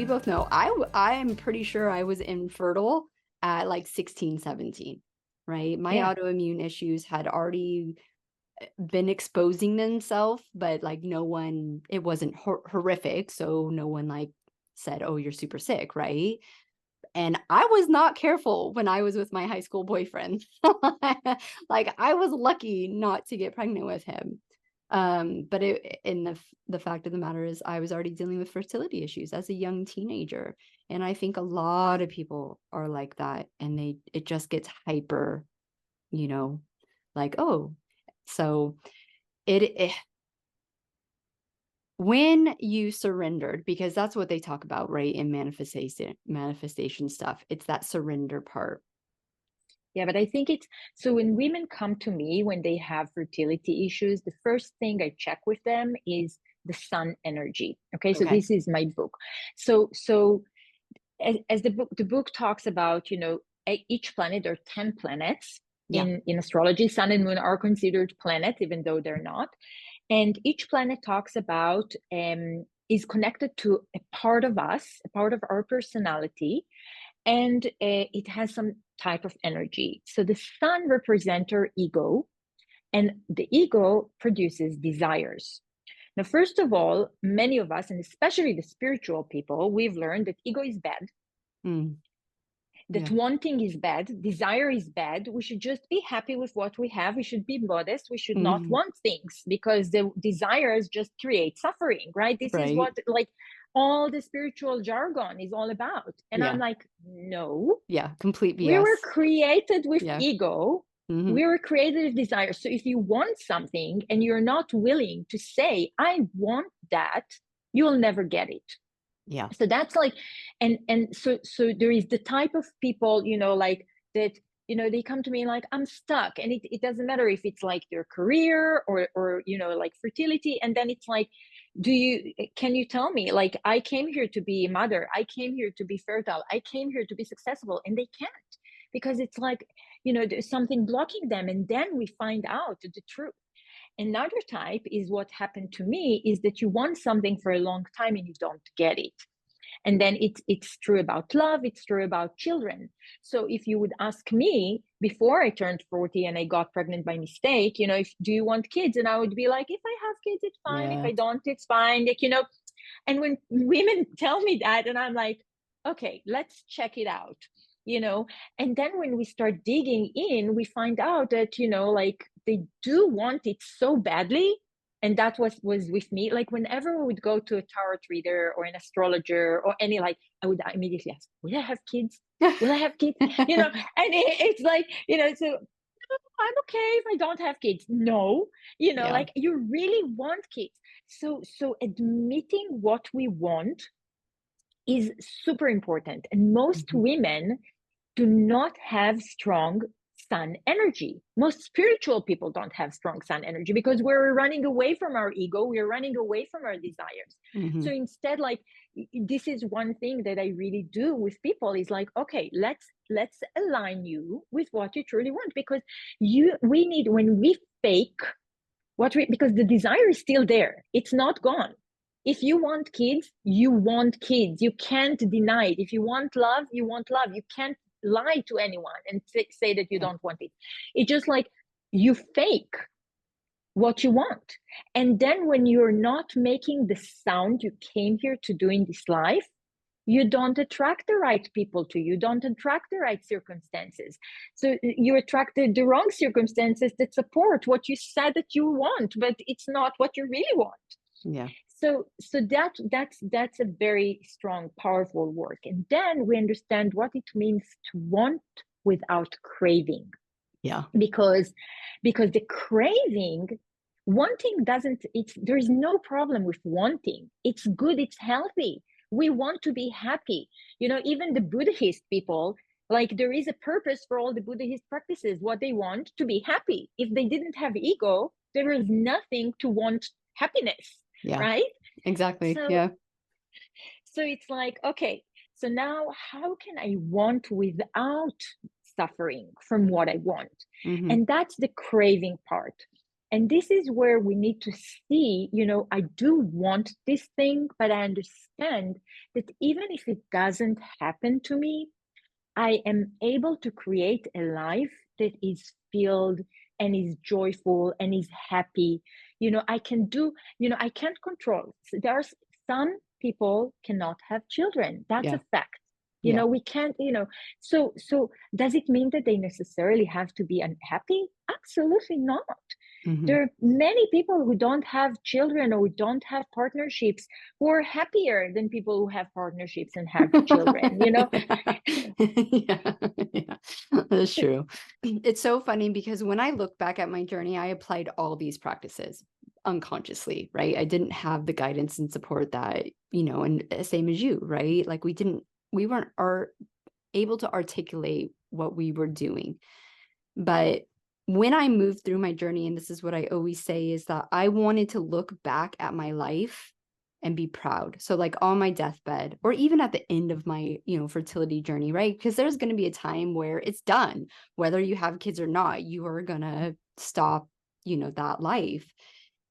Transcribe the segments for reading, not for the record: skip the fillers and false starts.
we both know, I'm pretty sure I was infertile at like 16, 17, right? My Yeah. autoimmune issues had already been exposing themselves, but like no one, it wasn't horrific. So no one like said, oh, you're super sick, right? And I was not careful when I was with my high school boyfriend. Like I was lucky not to get pregnant with him. But the fact of the matter is I was already dealing with fertility issues as a young teenager. And I think a lot of people are like that and it just gets hyper, you know, like, oh, so it when you surrendered, because that's what they talk about, right? In manifestation stuff. It's that surrender part. Yeah, but I think it's so when women come to me when they have fertility issues, the first thing I check with them is the sun energy. Okay, so Okay. this is my book. So as the book talks about, each planet, there are 10 planets Yeah. in astrology. Sun and moon are considered planets, even though they're not. And each planet talks about is connected to a part of us, a part of our personality, and it has some type of energy. So the sun represents our ego, and the ego produces desires. Now, first of all, many of us, and especially the spiritual people, we've learned that ego is bad, Mm, that yeah. wanting is bad, desire is bad. We should just be happy with what we have. We should be modest. We should not Mhm. want things because the desires just create suffering, right? This is Right. what like all the spiritual jargon is all about. And I'm Yeah. like, no, Yeah. Complete we were BS. created with Yeah. ego. Mhm. We were created with desire. So if you want something and you're not willing to say, I want that, you'll never get it. Yeah. So that's like, and so there is the type of people, like that, they come to me like, I'm stuck. And it doesn't matter if it's like their career or like fertility. And then it's like, can you tell me, like, I came here to be a mother, I came here to be fertile, I came here to be successful, and they can't because it's like, there's something blocking them. And then we find out the truth. Another type is what happened to me is that you want something for a long time and you don't get it. And then it's true about love, it's true about children. So if you would ask me before I turned 40 and I got pregnant by mistake, if do you want kids, and I would be like, if I have kids it's fine, if Yeah. I don't it's fine, like, and when women tell me that, and I'm like, okay, let's check it out, and then when we start digging in, we find out that, like they do want it so badly. And that was with me. Like whenever we would go to a tarot reader or an astrologer or any, like, I would immediately ask, will I have kids? Will I have kids? And it's like, so I'm okay if I don't have kids. No, Yeah. like you really want kids. So admitting what we want is super important. And most Mhm. women do not have strong sun energy. Most spiritual people don't have strong sun energy because we're running away from our ego, we're running away from our desires. So Mhm. instead, like, this is one thing that I really do with people is like, okay, let's align you with what you truly want, because we need, when we fake what we, because the desire is still there, it's not gone. If you want kids, you want kids, you can't deny it. If you want love, you want love. You can't lie to anyone and say that you Yeah. don't want it. It's just like you fake what you want. And then when you're not making the sound you came here to do in this life, you don't attract the right people to you, don't attract the right circumstances. So you attracted the wrong circumstances that support what you said that you want, but it's not what you really want. Yeah. So that's a very strong, powerful work. And then we understand what it means to want without craving. Yeah. Because because the craving, wanting doesn't, it's, there is no problem with wanting. It's good, it's healthy. We want to be happy. Even the Buddhist people, like, there is a purpose for all the Buddhist practices, what they want to be happy. If they didn't have ego, there is nothing to want happiness, Yeah. right? Exactly. so Yeah. so it's like, okay, so now how can I want without suffering from what I want? Mhm. And that's the craving part. And this is where we need to see, I do want this thing, but I understand that even if it doesn't happen to me, I am able to create a life that is filled and is joyful and is happy. I can do, I can't control. Some people cannot have children. That's Yeah. a fact. Yeah. We can't, so does it mean that they necessarily have to be unhappy? Absolutely not. Mhm. There are many people who don't have children or who don't have partnerships who are happier than people who have partnerships and have children. Yeah, yeah, that's true. It's so funny because when I look back at my journey, I applied all these practices unconsciously, right? I didn't have the guidance and support that, and same as you, right? Like we weren't able to articulate what we were doing. But when I moved through my journey, and this is what I always say, is that I wanted to look back at my life and be proud. So like on my deathbed or even at the end of my, fertility journey, right? Because there's going to be a time where it's done. Whether you have kids or not, you are going to stop, that life.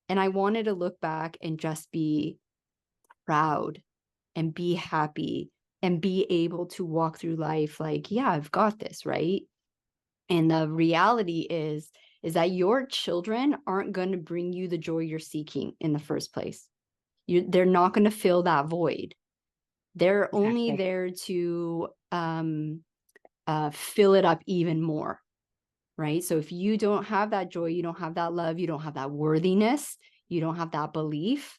And I wanted to look back and just be proud and be happy and be able to walk through life like, yeah, I've got this, right? And the reality is that your children aren't going to bring you the joy you're seeking in the first place. They're not going to fill that void. They're only Exactly. there to fill it up even more, right? So if you don't have that joy, you don't have that love, you don't have that worthiness, you don't have that belief,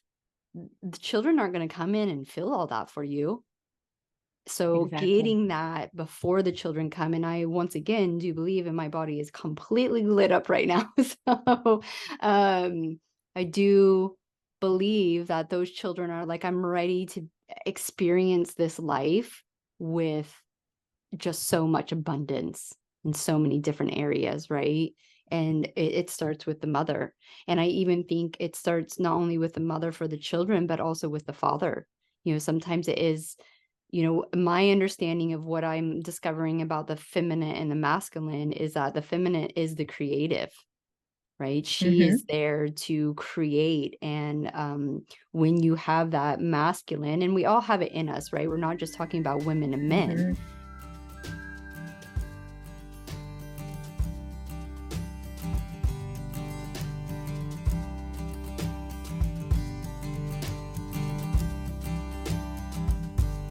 the children aren't going to come in and fill all that for you. So Exactly. getting that before the children come, and I once again do believe, and my body is completely lit up right now. So I do believe that those children are like, I'm ready to experience this life with just so much abundance in so many different areas, right? And it starts with the mother. And I even think it starts not only with the mother for the children, but also with the father. Sometimes it is, my understanding of what I'm discovering about the feminine and the masculine is that the feminine is the creative, right? She is Mhm. there to create. And when you have that masculine, and we all have it in us, right? We're not just talking about women and men, Mhm.